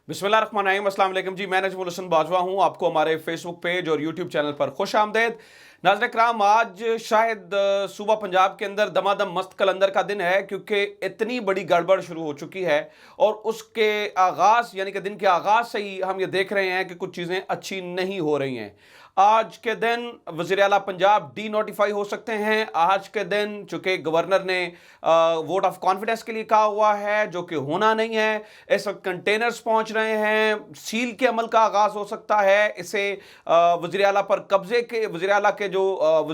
बिस्मिल्लाहिर्रहमानिर्रहीम, अस्सलाम वालेकुम जी। मैं नजमुल हसन बाजवा हूँ। आपको हमारे फेसबुक पेज और यूट्यूब चैनल पर खुश आमदेद। नाज़रीन कराम, आज शायद सूबा पंजाब के अंदर दमादम मस्त कलंदर का दिन है, क्योंकि इतनी बड़ी गड़बड़ शुरू हो चुकी है और उसके आगाज़ यानी कि दिन के आगाज़ से ही हम ये देख रहे हैं कि कुछ चीज़ें अच्छी नहीं हो रही हैं। आज के दिन वज़ीर आला पंजाब डी नोटिफाई हो सकते हैं। आज के दिन चूँकि गवर्नर ने वोट ऑफ कॉन्फिडेंस के लिए कहा हुआ है, जो कि होना नहीं है। इस वक्त कंटेनर्स पहुंच रहे हैं, सील के अमल का आगाज हो सकता है। इसे वज़ीर आला पर कब्जे के, वज़ीर आला के जो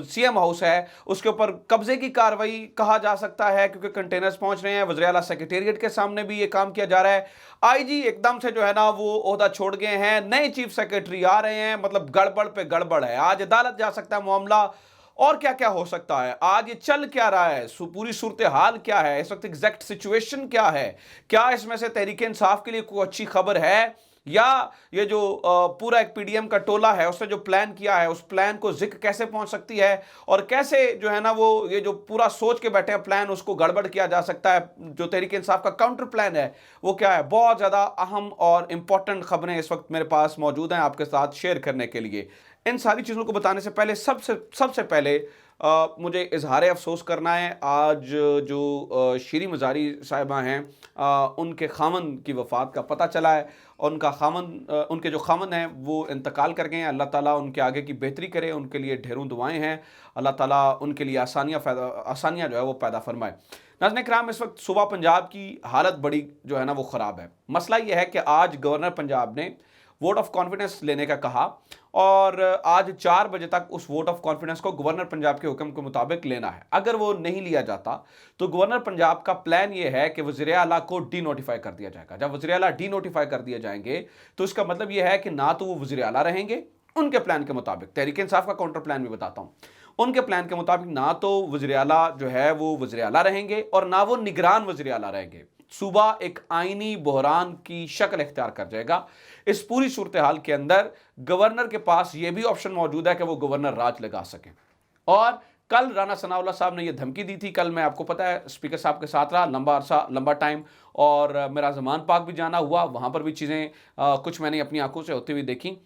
सीएम हाउस है उसके ऊपर कब्जे की कार्रवाई कहा जा सकता है, क्योंकि कंटेनर्स पहुंच रहे हैं। वज़ीर आला सेक्रेटेरिएट के सामने भी ये काम किया जा रहा है। आईजी एकदम से जो है ना वो ओहदा छोड़ गए हैं, नए चीफ सेक्रेटरी आ रहे हैं। मतलब गड़बड़ पे गड़बड़ है। आज अदालत जा सकता है मामला, और क्या क्या हो सकता है। आज ये चल क्या रहा है, पूरी सूरत हाल क्या है, इस वक्त एग्जैक्ट सिचुएशन क्या है, क्या इसमें से तहरीक इंसाफ के लिए कोई अच्छी खबर है, या ये जो पूरा एक पीडीएम का टोला है उसने जो प्लान किया है उस प्लान को जिक्र कैसे पहुंच सकती है, और कैसे जो है ना वो ये जो पूरा सोच के बैठे हैं प्लान उसको गड़बड़ किया जा सकता है। जो तहरीक इंसाफ का काउंटर प्लान है वो क्या है। बहुत ज़्यादा अहम और इंपॉर्टेंट खबरें इस वक्त मेरे पास मौजूद हैं आपके साथ शेयर करने के लिए। इन सारी चीज़ों को बताने से पहले सबसे पहले मुझे इजहार अफसोस करना है। आज जो शीरी मज़ारी साहिबा हैं, उनके खामन की वफ़ात का पता चला है। उनका खामन, उनके जो खामन हैं वो इंतकाल कर गए हैं। अल्लाह ताला उनके आगे की बेहतरी करे, उनके लिए ढेरों दुआएं हैं। अल्लाह ताला उनके लिए आसानियाँ जो है वो पैदा फरमाए। नाज़रीन कराम, इस वक्त सूबा पंजाब की हालत बड़ी जो है ना वो ख़राब है। मसला ये है कि आज गवर्नर पंजाब ने वोट ऑफ कॉन्फिडेंस लेने का कहा, और आज 4 बजे तक उस वोट ऑफ कॉन्फिडेंस को गवर्नर पंजाब के हुक्म के मुताबिक लेना है। अगर वो नहीं लिया जाता तो गवर्नर पंजाब का प्लान ये है कि वज़ीर आला को डी नोटिफाई कर दिया जाएगा। जब वज़ीर आला डी नोटिफाई कर दिए जाएंगे तो इसका मतलब ये है कि ना तो वो वज़ीर आला रहेंगे उनके प्लान के मुताबिक, तहरीक इंसाफ का काउंटर प्लान भी बताता हूँ, उनके प्लान के मुताबिक ना तो वज़ीर आला जो है वो वज़ीर आला रहेंगे और ना वो निगरान वज़ीर आला रहेंगे। सूबा एक आईनी बहरान की शक्ल इख्तियार कर जाएगा। इस पूरी सूरत हाल के अंदर गवर्नर के पास यह भी ऑप्शन मौजूद है कि वो गवर्नर राज लगा सकें। और कल राना सनाउल्लाह साहब ने यह धमकी दी थी। कल मैं आपको पता है स्पीकर साहब के साथ रहा लंबा अरसा, लंबा टाइम, और मेरा ज़मान पाक भी जाना हुआ। वहाँ पर भी चीज़ें कुछ मैंने अपनी आंखों से होती हुई देखी।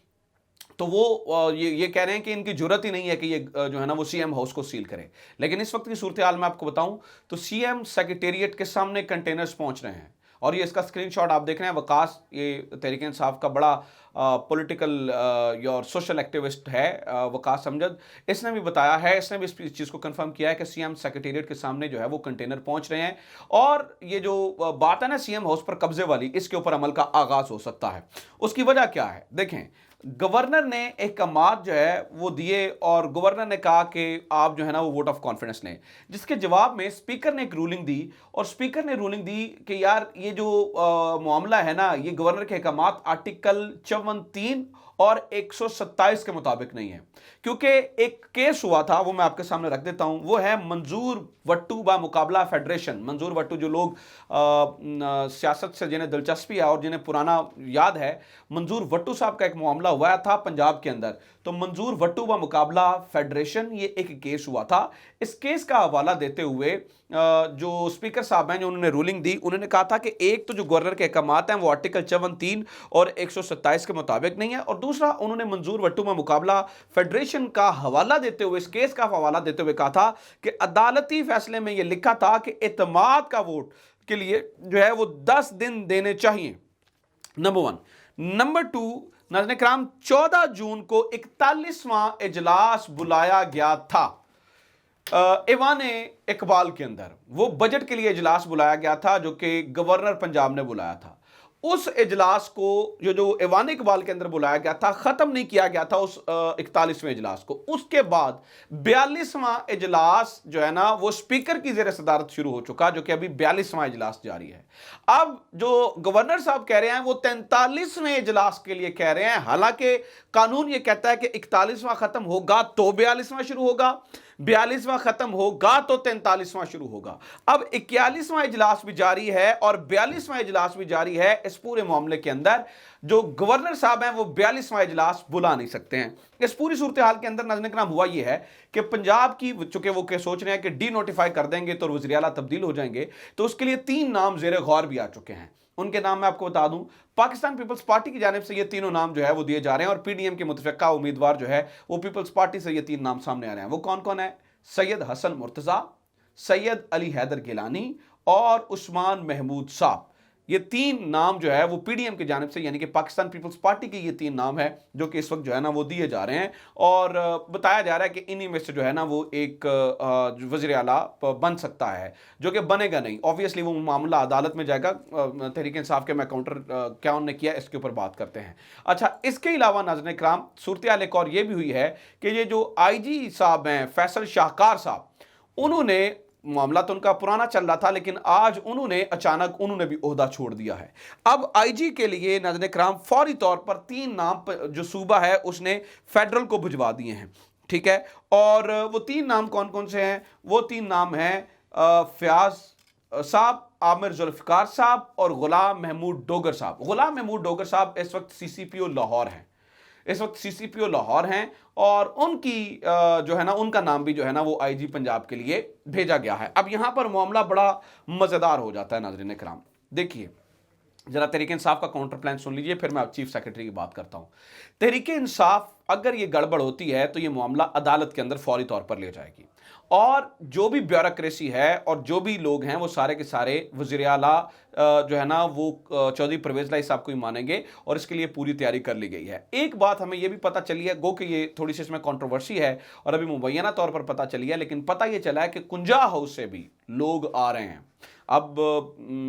तो वो ये कह रहे हैं कि इनकी जरूरत ही नहीं है कि ये जो है ना वो सीएम हाउस को सील करें। लेकिन इस वक्त की सूरत हाल में आपको बताऊं तो सीएम सेक्रेटेरिएट के सामने कंटेनर्स पहुंच रहे हैं, और ये इसका स्क्रीनशॉट आप देख रहे हैं। वकास, ये तहरीक इंसाफ का बड़ा पॉलिटिकल और सोशल एक्टिविस्ट है, वकास अमजद, इसने भी बताया है, इसने भी इस चीज़ को कंफर्म किया है कि सीएम सेक्रेटेरिएट के सामने जो है वो कंटेनर पहुंच रहे हैं। और ये जो बात है ना सीएम हाउस पर कब्जे वाली, इसके ऊपर अमल का आगाज हो सकता है। उसकी वजह क्या है देखें। गवर्नर ने अहकामात जो है वो दिए, और गवर्नर ने कहा कि आप जो है ना वो वोट ऑफ कॉन्फिडेंस लें, जिसके जवाब में स्पीकर ने एक रूलिंग दी, और स्पीकर ने रूलिंग दी कि यार ये जो मामला है ना, ये गवर्नर के अहकामात आर्टिकल 54(3) और 127 के मुताबिक नहीं है। क्योंकि एक केस हुआ था, वो मैं आपके सामने रख देता हूं, वो है मंजूर वट्टू बा मुकाबला फेडरेशन। मंजूर वट्टू, जो लोग सियासत से जिन्हें दिलचस्पी है और जिन्हें पुराना याद है, मंजूर वट्टू साहब का एक मामला हुआ था पंजाब के अंदर। तो मंजूर वट्टू बा मुकाबला फेडरेशन, ये एक केस हुआ था। इस केस का हवाला देते हुए जो स्पीकर साहब हैं, जो उन्होंने रूलिंग दी, उन्होंने कहा था कि एक तो जो गवर्नर के अहकामात हैं वो आर्टिकल 54(3) और 127 के मुताबिक नहीं है, और दूसरा उन्होंने मंजूर वट्टू में मुकाबला फेडरेशन का हवाला देते हुए, इस केस का हवाला देते हुए कहा था कि अदालती फैसले में यह लिखा था कि एतमाद का वोट के लिए जो है वो 10 दिन देने चाहिए, नंबर 1। नंबर 2, नाज़रीन कराम, 14 जून को 41वां इजलास बुलाया गया था ऐवाने इकबाल के अंदर। वो बजट के लिए इजलास बुलाया गया था, जो कि गवर्नर पंजाब ने बुलाया था। उस इजलास को जो ऐवान इकबाल के अंदर बुलाया गया था, ख़त्म नहीं किया गया था उस 41वें इजलास को। उसके बाद 42वां इजलास जो है ना वो स्पीकर की ज़ेर सदारत शुरू हो चुका, जो कि अभी 42वां इजलास जारी है। अब जो गवर्नर साहब कह रहे हैं वो 43वें इजलास के लिए कह रहे हैं। हालांकि कानून ये कहता है कि 41वां ख़त्म होगा तो 42वां शुरू होगा, 42वां खत्म होगा तो 43वां शुरू होगा। अब 41वां इजलास भी जारी है और 42वां इजलास भी जारी है। इस पूरे मामले के अंदर जो गवर्नर साहब हैं वो 42वां इजलास बुला नहीं सकते हैं। इस पूरी सूरत हाल के अंदर नाज़रीन कराम हुआ ये है कि पंजाब की, चूंकि वो क्या सोच रहे हैं कि डी नोटिफाई कर देंगे तो वज़ीर आला तब्दील हो जाएंगे, तो उसके लिए 3 नाम ज़ेरे गौर भी आ चुके हैं। ان کے نام میں آپ کو بتا دوں، پاکستان پیپلز پارٹی کی جانب سے یہ تینوں نام جو ہے وہ دیے جا رہے ہیں، اور پی ڈی ایم کے متفقہ امیدوار جو ہے وہ پیپلز پارٹی سے یہ تین نام سامنے آ رہے ہیں۔ وہ کون کون ہے؟ سید حسن مرتضیٰ، سید علی حیدر گیلانی اور عثمان محمود صاحب۔ یہ تین نام جو ہے وہ پی ڈی ایم کی جانب سے، یعنی کہ پاکستان پیپلز پارٹی کے یہ تین نام ہے جو کہ اس وقت جو ہے نا وہ دیے جا رہے ہیں، اور بتایا جا رہا ہے کہ انہی میں سے جو ہے نا وہ ایک وزیر اعلیٰ بن سکتا ہے، جو کہ بنے گا نہیں، آبویسلی وہ معاملہ عدالت میں جائے گا۔ تحریک انصاف کے میں کاؤنٹر کیا انہوں نے کیا اس کے اوپر بات کرتے ہیں۔ اچھا، اس کے علاوہ ناظرین اکرام صورتحال ایک اور یہ بھی ہوئی ہے کہ یہ جو آئی جی صاحب ہیں فیصل شاہکار صاحب، انہوں نے، معاملہ تو ان کا پرانا چل رہا تھا لیکن آج انہوں نے اچانک بھی عہدہ چھوڑ دیا ہے۔ اب آئی جی کے لیے ناظرین کرام فوری طور پر تین نام جو صوبہ ہے اس نے فیڈرل کو بھجوا دیے ہیں، ٹھیک ہے، اور وہ تین نام کون کون سے ہیں؟ وہ تین نام ہیں فیاض صاحب، عامر ذوالفقار صاحب اور غلام محمود ڈوگر صاحب۔ غلام محمود ڈوگر صاحب اس وقت سی سی پی او لاہور ہیں، اس وقت سی سی پی او لاہور ہیں، اور ان کی جو ہے نا ان کا نام بھی جو ہے نا وہ آئی جی پنجاب کے لیے بھیجا گیا ہے۔ اب یہاں پر معاملہ بڑا مزیدار ہو جاتا ہے ناظرین اکرام۔ دیکھیے ذرا تحریک انصاف کا کاؤنٹر پلان سن لیجئے، پھر میں چیف سیکرٹری کی بات کرتا ہوں۔ تحریک انصاف اگر یہ گڑبڑ ہوتی ہے تو یہ معاملہ عدالت کے اندر فوری طور پر لے جائے گی، اور جو بھی بیوروکریسی ہے اور جو بھی لوگ ہیں وہ سارے کے سارے وزیر اعلیٰ جو ہے نا وہ چودھری پرویز لائی صاحب کو ہی مانیں گے، اور اس کے لیے پوری تیاری کر لی گئی ہے۔ ایک بات ہمیں یہ بھی پتہ چلی ہے، گو کہ یہ تھوڑی سی اس میں کنٹروورسی ہے اور ابھی مبینہ طور پر پتہ چلی ہے، لیکن پتہ یہ چلا ہے کہ کنجا ہاؤس سے بھی لوگ آ رہے ہیں۔ اب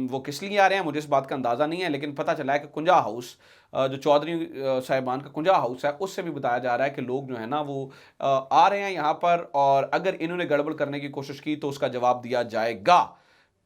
وہ کس لیے آ رہے ہیں مجھے اس بات کا اندازہ نہیں ہے، لیکن پتہ چلا ہے کہ کنجا ہاؤس جو چودھری صاحبان کا کنجا ہاؤس ہے اس سے بھی بتایا جا رہا ہے کہ لوگ جو ہے نا وہ آ رہے ہیں یہاں پر، اور اگر انہوں نے گڑبڑ کرنے کی کوشش کی تو اس کا جواب دیا جائے گا،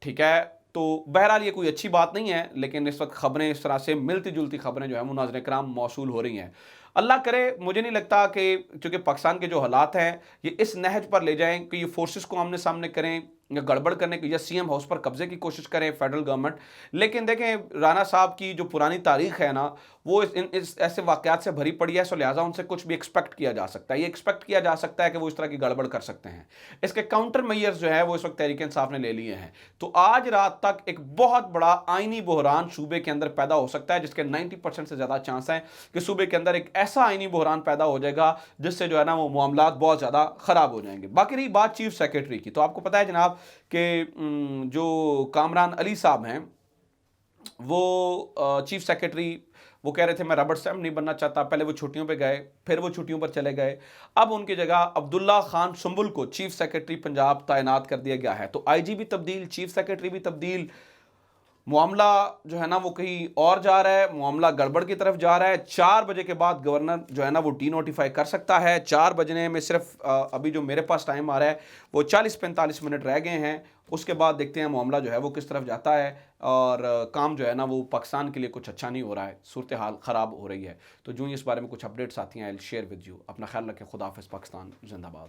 ٹھیک ہے۔ تو بہرحال یہ کوئی اچھی بات نہیں ہے، لیکن اس وقت خبریں اس طرح سے ملتی جلتی خبریں جو ہیں وہ ناظرین کرام موصول ہو رہی ہیں۔ اللہ کرے، مجھے نہیں لگتا کہ چونکہ پاکستان کے جو حالات ہیں یہ اس نہج پر لے جائیں کہ یہ فورسز کو آمنے سامنے کریں یا گڑبڑ کرنے کی، یا سی ایم ہاؤس پر قبضے کی کوشش کریں فیڈرل گورنمنٹ۔ لیکن دیکھیں رانا صاحب کی جو پرانی تاریخ ہے نا وہ اس ایسے واقعات سے بھری پڑی ہے، سو لہٰذا ان سے کچھ بھی ایکسپیکٹ کیا جا سکتا ہے، یہ ایکسپیکٹ کیا جا سکتا ہے کہ وہ اس طرح کی گڑبڑ کر سکتے ہیں۔ اس کے کاؤنٹر میئرز جو ہے وہ اس وقت تحریک انصاف نے لے لیے ہیں، تو آج رات تک ایک بہت بڑا آئینی بحران صوبے کے اندر پیدا ہو سکتا ہے، جس کے 90% سے زیادہ چانس ہیں کہ صوبے کے اندر ایک ایسا آئینی بحران پیدا ہو جائے گا جس سے جو ہے نا وہ معاملات بہت زیادہ خراب ہو جائیں گے۔ باقی رہی بات چیف سیکرٹری کی، تو آپ کو پتہ ہے جناب کہ جو کامران علی صاحب ہیں وہ چیف سیکرٹری، وہ کہہ رہے تھے میں ربڑ اسٹیمپ نہیں بننا چاہتا، پہلے وہ چھٹیوں پہ گئے، پھر وہ چھٹیوں پر چلے گئے، اب ان کی جگہ عبداللہ خان سنبل کو چیف سیکرٹری پنجاب تعینات کر دیا گیا ہے۔ تو آئی جی بھی تبدیل، چیف سیکرٹری بھی تبدیل، معاملہ جو ہے نا وہ کہیں اور جا رہا ہے، معاملہ گڑبڑ کی طرف جا رہا ہے۔ 4 بجے کے بعد گورنر جو ہے نا وہ ڈی نوٹیفائی کر سکتا ہے۔ 4 بجنے میں صرف ابھی جو میرے پاس ٹائم آ رہا ہے وہ 40-45 منٹ رہ گئے ہیں، اس کے بعد دیکھتے ہیں معاملہ جو ہے وہ کس طرف جاتا ہے، اور کام جو ہے نا وہ پاکستان کے لیے کچھ اچھا نہیں ہو رہا ہے، صورتحال خراب ہو رہی ہے۔ تو جو ہی اس بارے میں کچھ اپڈیٹس آتی ہیں I'll share with you۔ اپنا خیال رکھیں، خدا حافظ، پاکستان زندہ باد۔